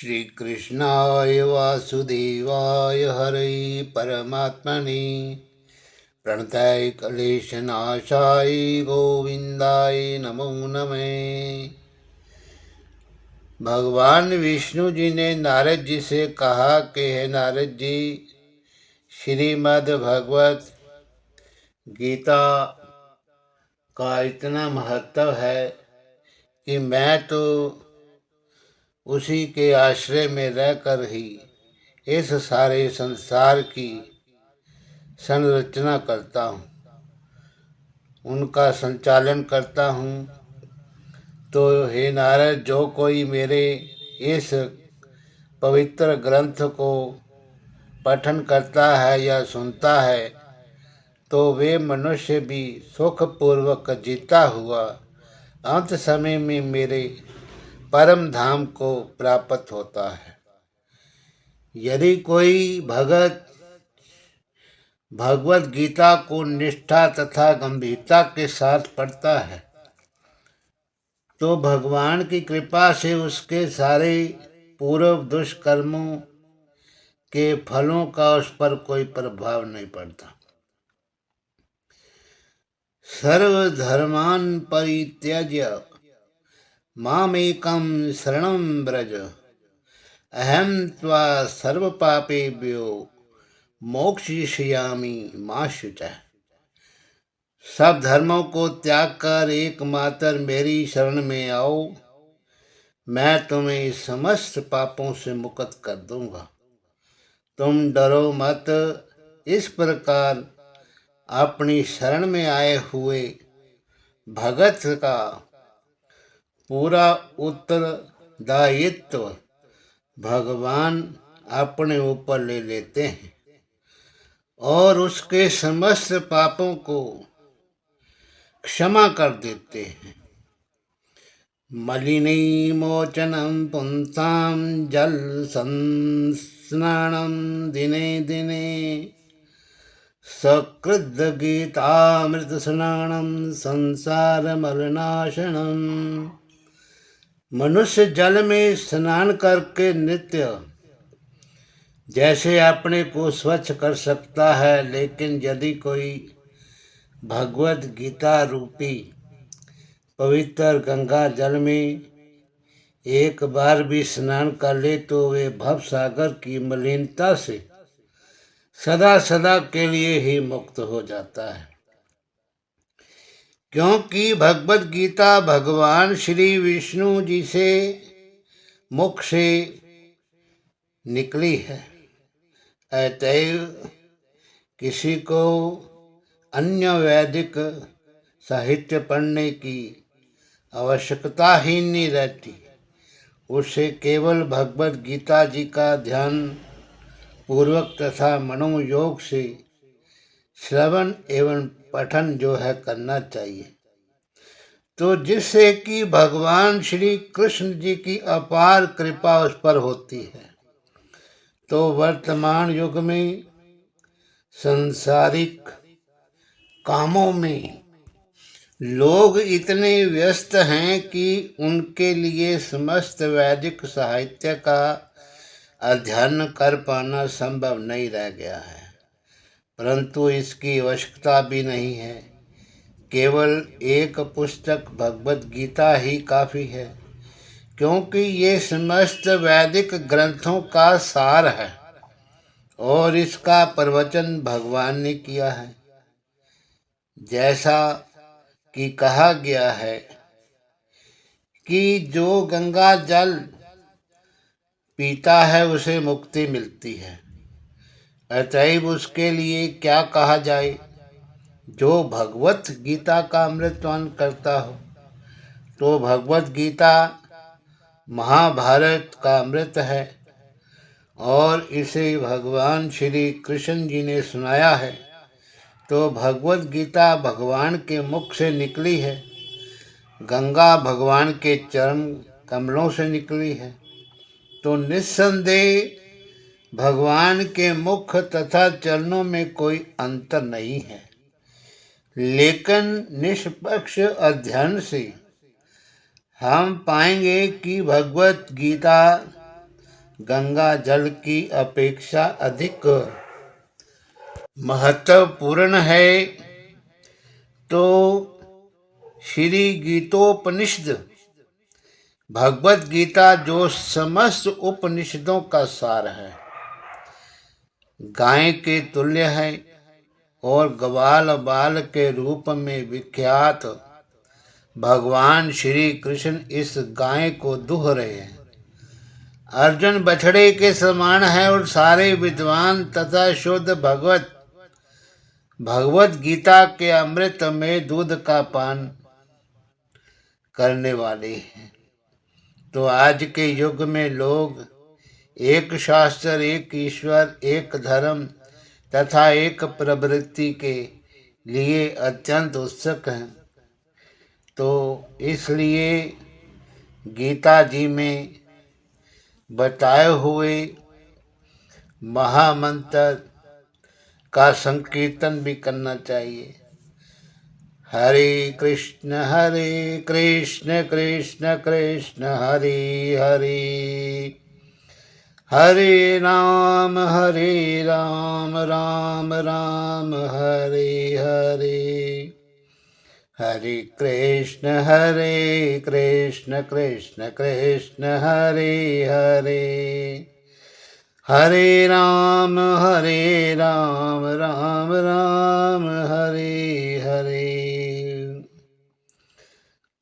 श्रीकृष्णाय वासुदेवाय हरे परमात्मने प्रणताय क्लेशनाशाय गोविंदाय नमो नमः। भगवान विष्णु जी ने नारद जी से कहा कि हे नारद जी, श्रीमद् भगवत गीता का इतना महत्व है कि मैं तो उसी के आश्रय में रहकर ही इस सारे संसार की संरचना करता हूँ, उनका संचालन करता हूँ। तो हे नारद, जो कोई मेरे इस पवित्र ग्रंथ को पठन करता है या सुनता है तो वे मनुष्य भी सुखपूर्वक जीता हुआ अंत समय में मेरे परम धाम को प्राप्त होता है। यदि कोई भगत भगवत गीता को निष्ठा तथा गंभीरता के साथ पढ़ता है तो भगवान की कृपा से उसके सारे पूर्व दुष्कर्मों के फलों का उस पर कोई प्रभाव नहीं पड़ता। सर्वधर्मान् परित्यज्य मामेकं शरणं व्रज अहं त्वा सर्वपापेभ्यो मोक्षयिष्यामि मा शुचः। सब धर्मों को त्याग कर एकमात्र मेरी शरण में आओ, मैं तुम्हें समस्त पापों से मुक्त कर दूंगा। तुम डरो मत। इस प्रकार अपनी शरण में आए हुए भगत का पूरा उत्तरदायित्व भगवान अपने ऊपर ले लेते हैं और उसके समस्त पापों को क्षमा कर देते हैं। मलिनी मोचनम पुंसाम जल संस्नानम दिने दिने सकृद गीतामृत स्नानम संसार मलनाशनम। मनुष्य जल में स्नान करके नित्य जैसे अपने को स्वच्छ कर सकता है, लेकिन यदि कोई भगवत गीता रूपी पवित्र गंगा जल में एक बार भी स्नान कर ले तो वे भव सागर की मलिनता से सदा सदा के लिए ही मुक्त हो जाता है। क्योंकि भगवत गीता भगवान श्री विष्णु जी से मुख से निकली है, अतएव किसी को अन्य वैदिक साहित्य पढ़ने की आवश्यकता ही नहीं रहती। उसे केवल भगवत गीता जी का ध्यान पूर्वक तथा मनोयोग से श्रवण एवं पठन जो है करना चाहिए, तो जिससे कि भगवान श्री कृष्ण जी की अपार कृपा उस पर होती है। तो वर्तमान युग में सांसारिक कामों में लोग इतने व्यस्त हैं कि उनके लिए समस्त वैदिक साहित्य का अध्ययन कर पाना संभव नहीं रह गया है। परंतु इसकी आवश्यकता भी नहीं है। केवल एक पुस्तक भगवत गीता ही काफ़ी है, क्योंकि ये समस्त वैदिक ग्रंथों का सार है और इसका प्रवचन भगवान ने किया है। जैसा कि कहा गया है कि जो गंगा जल पीता है उसे मुक्ति मिलती है, अतएव उसके लिए क्या कहा जाए। जो भगवत गीता का अमृतपान करता हो, तो भगवत गीता महाभारत का अमृत है और इसे भगवान श्री कृष्ण जी ने सुनाया है। तो भगवत गीता भगवान के मुख से निकली है, गंगा भगवान के चरण कमलों से निकली है। तो निस्संदेह भगवान के मुख तथा चरणों में कोई अंतर नहीं है, लेकिन निष्पक्ष अध्ययन से हम पाएंगे कि भगवत गीता गंगा जल की अपेक्षा अधिक महत्वपूर्ण है। तो श्री गीतोपनिषद भगवत गीता जो समस्त उपनिषदों का सार है, गाय के तुल्य है और ग्वाल बाल के रूप में विख्यात भगवान श्री कृष्ण इस गाय को दूह रहे हैं। अर्जुन बछड़े के समान है और सारे विद्वान तथा शुद्ध भगवत गीता के अमृत में दूध का पान करने वाले हैं। तो आज के युग में लोग एक शास्त्र, एक ईश्वर, एक धर्म तथा एक प्रवृत्ति के लिए अत्यंत उत्सुक हैं। तो इसलिए गीता जी में बताए हुए महामंत्र का संकीर्तन भी करना चाहिए। हरे कृष्ण कृष्ण कृष्ण हरे हरे, हरे राम राम राम हरे हरे, हरे कृष्ण कृष्ण कृष्ण हरे हरे, हरे राम राम राम हरे हरे।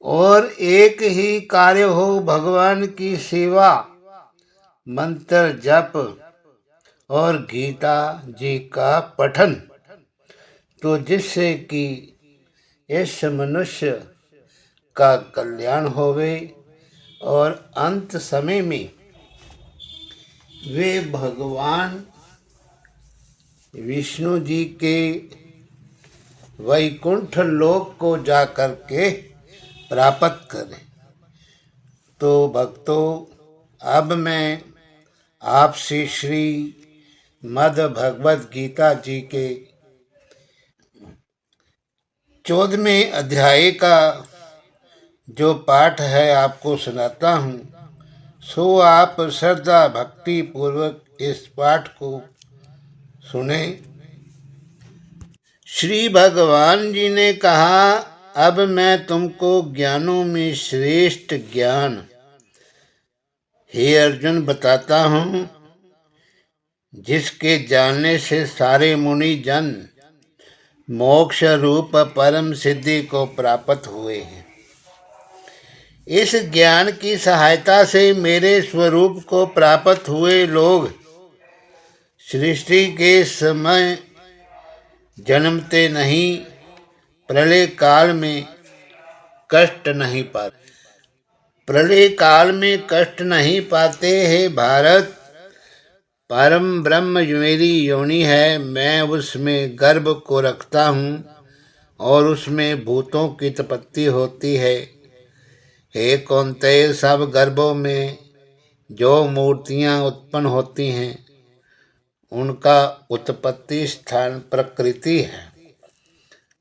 और एक ही कार्य हो, भगवान की सेवा, मंत्र जप और गीता जी का पठन, तो जिससे कि इस मनुष्य का कल्याण होवे और अंत समय में वे भगवान विष्णु जी के वैकुंठ लोक को जाकर के प्राप्त करें। तो भक्तों, अब मैं आपसे श्री मद भगवत गीता जी के 14वें अध्याय का जो पाठ है आपको सुनाता हूँ। सो आप श्रद्धा भक्ति पूर्वक इस पाठ को सुने। श्री भगवान जी ने कहा, अब मैं तुमको ज्ञानों में श्रेष्ठ ज्ञान हे अर्जुन बताता हूँ, जिसके जानने से सारे मुनि जन मोक्ष रूप परम सिद्धि को प्राप्त हुए हैं। इस ज्ञान की सहायता से मेरे स्वरूप को प्राप्त हुए लोग सृष्टि के समय जन्मते नहीं, प्रलय काल में कष्ट नहीं पाते। प्रलय काल में कष्ट नहीं पाते हैं भारत। परम ब्रह्म मेरी योनि है, मैं उसमें गर्भ को रखता हूँ और उसमें भूतों की उत्पत्ति होती है। हे कौन्तेय, सब गर्भों में जो मूर्तियाँ उत्पन्न होती हैं उनका उत्पत्ति स्थान प्रकृति है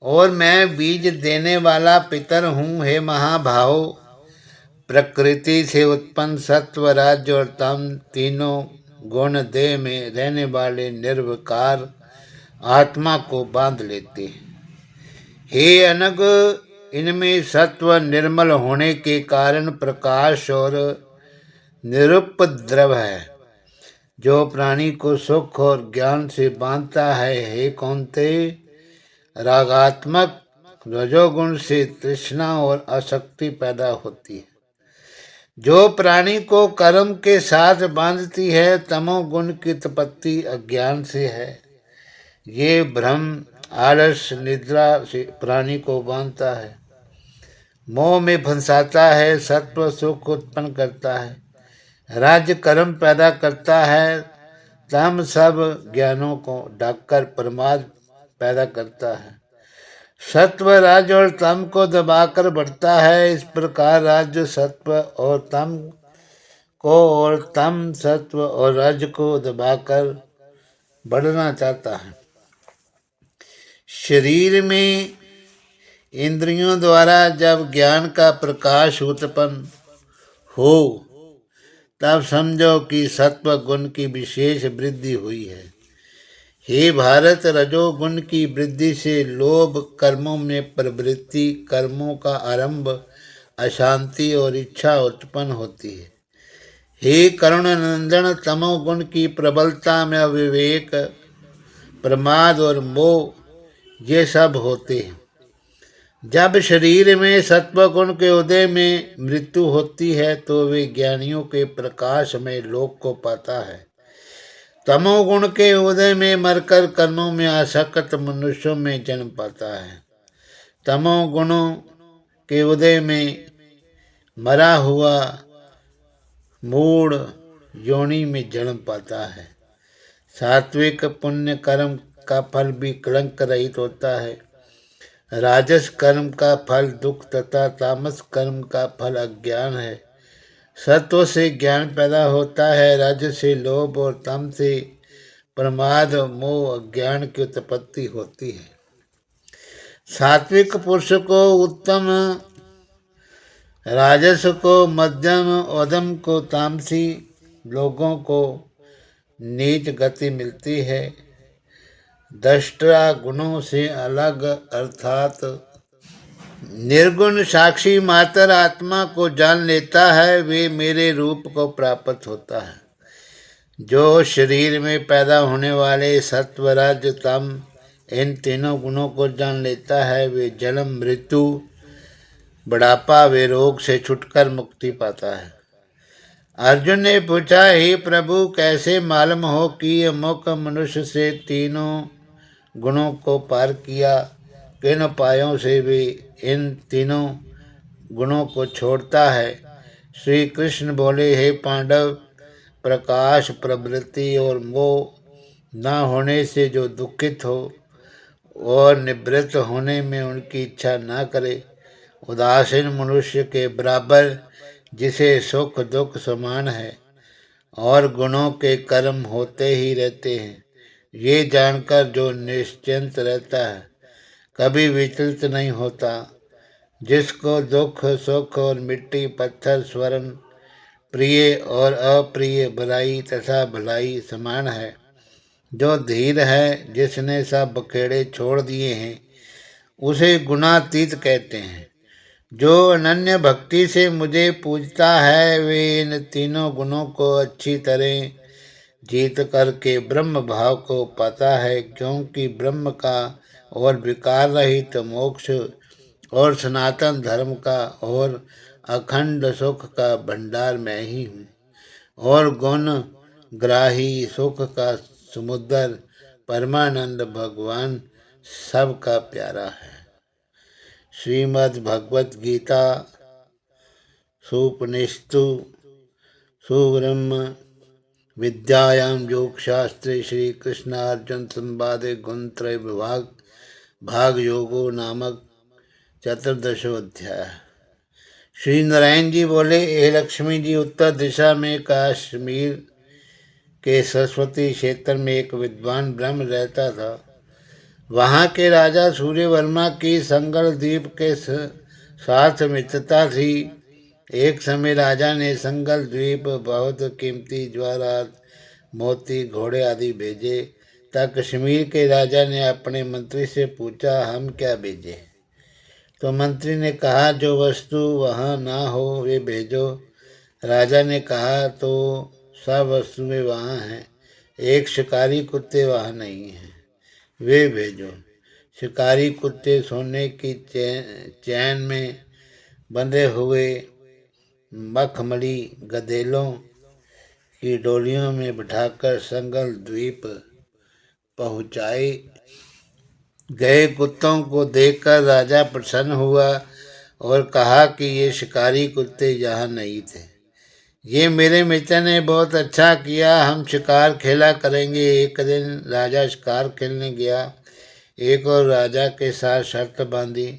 और मैं बीज देने वाला पितर हूँ। हे महाभाव, प्रकृति से उत्पन्न सत्व, रज और तम तीनों गुण देह में रहने वाले निर्विकार आत्मा को बांध लेते हैं। हे अनग, इनमें सत्व निर्मल होने के कारण प्रकाश और निरुपद्रव है, जो प्राणी को सुख और ज्ञान से बांधता है। हे कौन्तेय, रागात्मक रजोगुण से तृष्णा और आसक्ति पैदा होती है, जो प्राणी को कर्म के साथ बांधती है। तमोगुण की उत्पत्ति अज्ञान से है, ये भ्रम आलस निद्रा से प्राणी को बांधता है, मोह में फंसाता है। सत्व सुख उत्पन्न करता है, राज्य कर्म पैदा करता है। तम सब ज्ञानों को ढककर प्रमाद पैदा करता है। सत्व राज और तम को दबाकर बढ़ता है। इस प्रकार राज सत्व और तम को और तम सत्व और रज को दबाकर बढ़ना चाहता है। शरीर में इंद्रियों द्वारा जब ज्ञान का प्रकाश उत्पन्न हो तब समझो कि सत्व गुण की विशेष वृद्धि हुई है। हे भारत, रजोगुण की वृद्धि से लोभ, कर्मों में प्रवृत्ति, कर्मों का आरंभ, अशांति और इच्छा उत्पन्न होती है। हे करुण नंदन, तमोगुण की प्रबलता में अविवेक, प्रमाद और मोह ये सब होते हैं। जब शरीर में सत्व गुण के उदय में मृत्यु होती है तो वे ज्ञानियों के प्रकाश में लोक को पाता है। तमोगुण के उदय में मरकर कर्मों में आसक्त मनुष्यों में जन्म पाता है। तमोगुणों के उदय में मरा हुआ मूढ़ योनि में जन्म पाता है। सात्विक पुण्य कर्म का फल भी कलंक रहित होता है। राजस कर्म का फल दुख तथा तामस कर्म का फल अज्ञान है। सत्व से ज्ञान पैदा होता है, रज से लोभ और तम से प्रमाद मोह अज्ञान की उत्पत्ति होती है। सात्विक पुरुष को उत्तम, राजस को मध्यम, अधम को तामसी लोगों को नीच गति मिलती है। दृष्टा गुणों से अलग अर्थात निर्गुण साक्षी मात्र आत्मा को जान लेता है, वे मेरे रूप को प्राप्त होता है। जो शरीर में पैदा होने वाले सत्व रज तम इन तीनों गुणों को जान लेता है, वे जन्म मृत्यु बुढ़ापा वे रोग से छुटकर मुक्ति पाता है। अर्जुन ने पूछा, हे प्रभु, कैसे मालूम हो कि अमुक मनुष्य से तीनों गुणों को पार किया? किन उपायों से वे इन तीनों गुणों को छोड़ता है? श्री कृष्ण बोले, हे पांडव, प्रकाश, प्रवृत्ति और मोह न होने से जो दुखित हो और निवृत्त होने में उनकी इच्छा न करे, उदासीन मनुष्य के बराबर जिसे सुख दुख समान है और गुणों के कर्म होते ही रहते हैं, ये जानकर जो निश्चिंत रहता है, कभी विचलित नहीं होता, जिसको दुख सुख और मिट्टी पत्थर स्वर्ण, प्रिय और अप्रिय, बुराई तथा भलाई समान है, जो धीर है, जिसने सब बखेड़े छोड़ दिए हैं, उसे गुणातीत कहते हैं। जो अनन्य भक्ति से मुझे पूजता है, वे इन तीनों गुणों को अच्छी तरह जीत करके ब्रह्म भाव को पाता है, क्योंकि ब्रह्म का और विकार रहित मोक्ष और सनातन धर्म का और अखंड सुख का भंडार मैं ही हूँ, और गुण ग्राही सुख का समुद्र परमानंद भगवान सबका प्यारा है। श्रीमद् भगवत गीता सुपनिषत्सु सुब्रह्म विद्यायां योगशास्त्रे श्री कृष्णार्जुन संवादे गुणत्रय विभाग भाग योगो नामक चतुर्दशोध्याय। श्री नारायण जी बोले, हे लक्ष्मी जी, उत्तर दिशा में कश्मीर के सरस्वती क्षेत्र में एक विद्वान ब्रह्म रहता था। वहाँ के राजा सूर्यवर्मा की संगल द्वीप के साथ मित्रता थी। एक समय राजा ने संगल द्वीप बहुत कीमती जवाहरात, मोती, घोड़े आदि भेजे। तब कश्मीर के राजा ने अपने मंत्री से पूछा, हम क्या भेजें? तो मंत्री ने कहा, जो वस्तु वहाँ ना हो वे भेजो। राजा ने कहा, तो सब वस्तुएं वहाँ हैं, एक शिकारी कुत्ते वहाँ नहीं हैं, वे भेजो। शिकारी कुत्ते सोने की चैन में बंधे हुए मखमली गधेलों की डोलियों में बिठाकर संगल द्वीप पहुँचाए गए। कुत्तों को देखकर राजा प्रसन्न हुआ और कहा कि ये शिकारी कुत्ते यहाँ नहीं थे, ये मेरे मित्र ने बहुत अच्छा किया, हम शिकार खेला करेंगे। एक दिन राजा शिकार खेलने गया। एक और राजा के साथ शर्त बांधी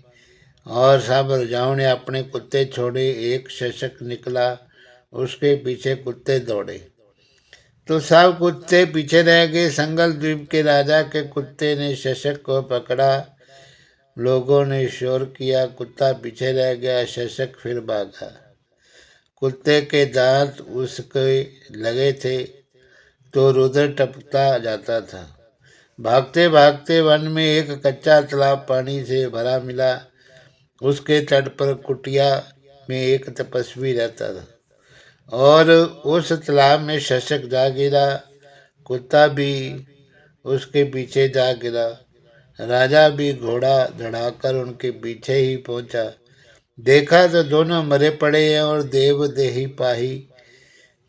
और सब राजाओं ने अपने कुत्ते छोड़े। एक शशक निकला, उसके पीछे कुत्ते दौड़े तो सब कुत्ते पीछे रह गए। संगल द्वीप के राजा के कुत्ते ने शशक को पकड़ा। लोगों ने शोर किया, कुत्ता पीछे रह गया, शशक फिर भागा। कुत्ते के दांत उसके लगे थे तो रुधिर टपकता जाता था। भागते भागते वन में एक कच्चा तालाब पानी से भरा मिला। उसके तट पर कुटिया में एक तपस्वी रहता था और उस तालाब में शशक जा गिरा। कुत्ता भी उसके पीछे जा गिरा। राजा भी घोड़ा दौड़ाकर उनके पीछे ही पहुंचा। देखा तो दोनों मरे पड़े हैं और देव देही पाही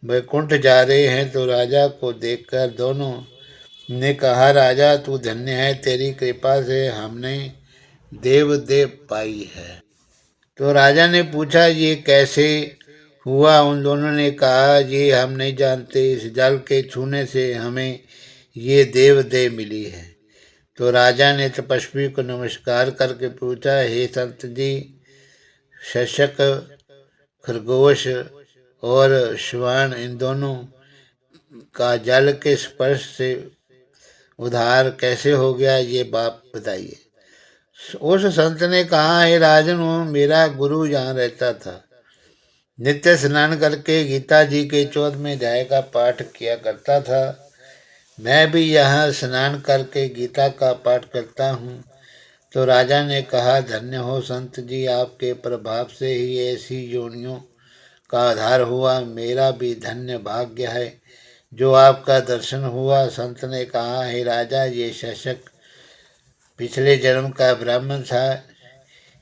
वैकुंठ जा रहे हैं। तो राजा को देखकर दोनों ने कहा, राजा तू धन्य है, तेरी कृपा से हमने देव देव पाई है। तो राजा ने पूछा, ये कैसे हुआ? उन दोनों ने कहा, ये हम नहीं जानते, इस जल के छूने से हमें ये देव देह मिली है। तो राजा ने तपस्वी को नमस्कार करके पूछा, हे संत जी, शशक, खरगोश और श्वान इन दोनों का जल के स्पर्श से उद्धार कैसे हो गया, ये बात बताइए। उस संत ने कहा, हे राजन, वो मेरा गुरु यहाँ रहता था। नित्य स्नान करके गीता जी के 14वें अध्याय का पाठ किया करता था। मैं भी यहाँ स्नान करके गीता का पाठ करता हूँ। तो राजा ने कहा, धन्य हो संत जी, आपके प्रभाव से ही ऐसी योनियों का आधार हुआ। मेरा भी धन्य भाग्य है जो आपका दर्शन हुआ। संत ने कहा, हे राजा, ये शशक पिछले जन्म का ब्राह्मण था।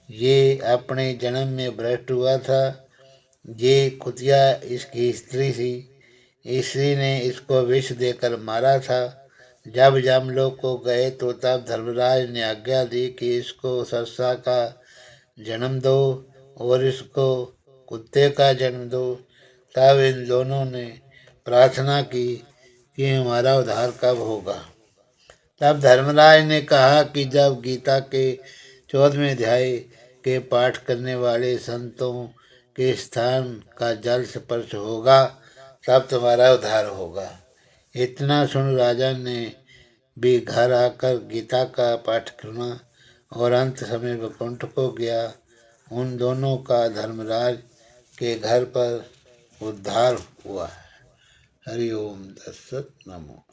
ये अपने जन्म में भ्रष्ट हुआ था। ये कुतिया इसकी स्त्री थी। स्त्री ने इसको विष देकर मारा था। जब यमलोक को गए तो तब धर्मराज ने आज्ञा दी कि इसको सरसा का जन्म दो और इसको कुत्ते का जन्म दो। तब इन दोनों ने प्रार्थना की कि हमारा उद्धार कब होगा। तब धर्मराज ने कहा कि जब गीता के 14वें अध्याय के पाठ करने वाले संतों के स्थान का जल स्पर्श होगा तब तुम्हारा उद्धार होगा। इतना सुन राजा ने भी घर आकर गीता का पाठ करना और अंत समय वैकुंठ को गया। उन दोनों का धर्मराज के घर पर उद्धार हुआ है। हरि ओम तत्सत। नमो।